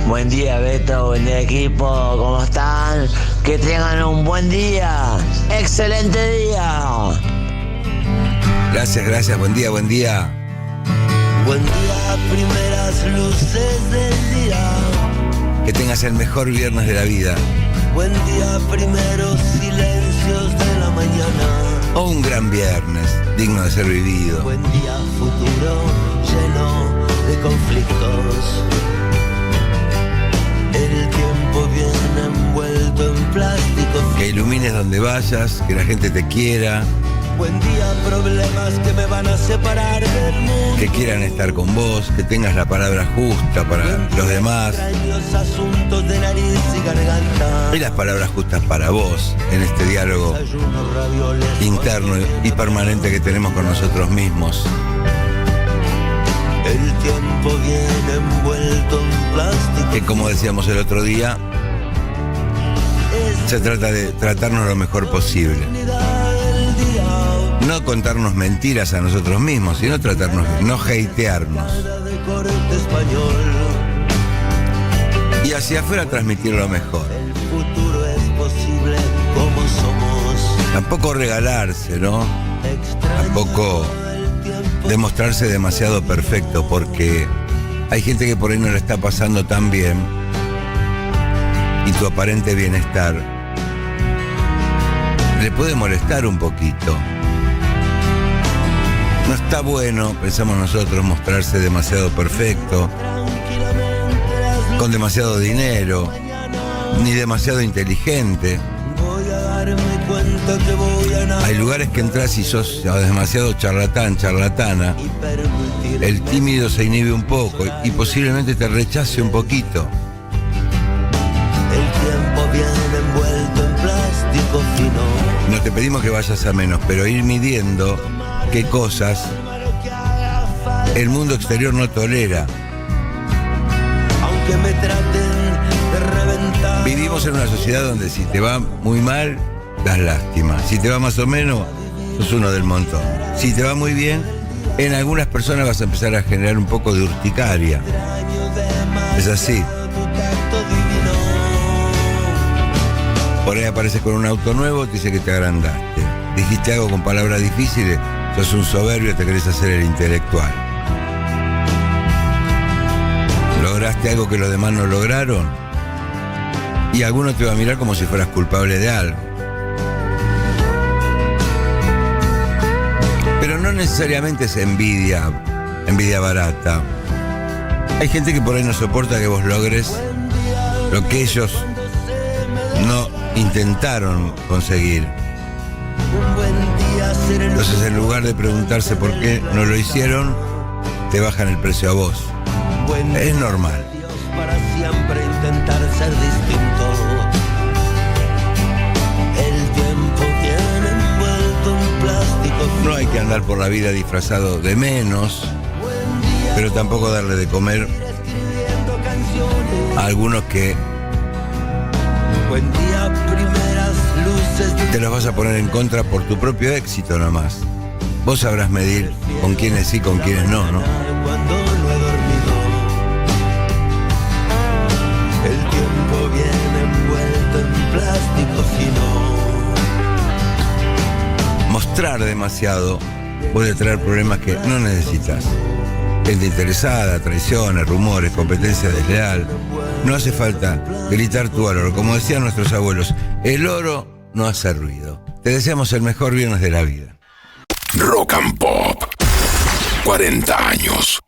Buen día, Beto, buen día, equipo, ¿cómo están? Que tengan un buen día, excelente día. Gracias, buen día. Buen día, primeras luces del día. Que tengas el mejor viernes de la vida. Buen día, primeros silencios de la mañana. O un gran viernes, digno de ser vivido. Buen día, futuro lleno de conflictos. El tiempo viene envuelto en plástico. Que ilumines donde vayas, que la gente te quiera. Buen día, problemas que me van a separar del mundo. Que quieran estar con vos, que tengas la palabra justa para los demás. Extraños asuntos de nariz y garganta. Y las palabras justas para vos en este diálogo interno y permanente que tenemos con nosotros mismos. El tiempo viene envuelto en plástico. Que como decíamos el otro día, se trata de tratarnos lo mejor posible. No contarnos mentiras a nosotros mismos, sino tratarnos bien, no hatearnos. Y hacia afuera transmitir lo mejor. El futuro es posible como somos. Tampoco regalarse, ¿no? Tampoco demostrarse demasiado perfecto, porque hay gente que por ahí no le está pasando tan bien y tu aparente bienestar le puede molestar un poquito. No está bueno, pensamos nosotros, mostrarse demasiado perfecto, con demasiado dinero, ni demasiado inteligente. Hay lugares que entras y sos demasiado charlatán, charlatana. El tímido se inhibe un poco y posiblemente te rechace un poquito. El tiempo viene envuelto en plástico fino. No te pedimos que vayas a menos, pero ir midiendo qué cosas el mundo exterior no tolera. Aunque me traten de reventar. Vivimos en una sociedad donde si te va muy mal, das lástima. Si te va más o menos, sos uno del montón. Si te va muy bien, en algunas personas vas a empezar a generar un poco de urticaria. Es así. Por ahí apareces con un auto nuevo, te dice que te agrandaste. Dijiste algo con palabras difíciles, sos un soberbio, te querés hacer el intelectual. Lograste algo que los demás no lograron y alguno te va a mirar como si fueras culpable de algo. Pero no necesariamente es envidia barata. Hay gente que por ahí no soporta que vos logres lo que ellos no intentaron conseguir. Entonces, en lugar de preguntarse por qué no lo hicieron, te bajan el precio a vos. Es normal. Para siempre intentar ser distinto. El tiempo viene envuelto en plástico. No hay que andar por la vida disfrazado de menos, pero tampoco darle de comer a algunos que buen día, primeras luces. te los vas a poner en contra por tu propio éxito nomás. Vos sabrás medir con quiénes sí, con quiénes no, ¿no? Cuando no he dormido. El tiempo viene envuelto en plástico fino. Mostrar demasiado puede traer problemas que no necesitas. Gente interesada, traiciones, rumores, competencia desleal. No hace falta gritar tu valor. Como decían nuestros abuelos, el oro no hace ruido. Te deseamos el mejor viernes de la vida. Rock and Pop. 40 años.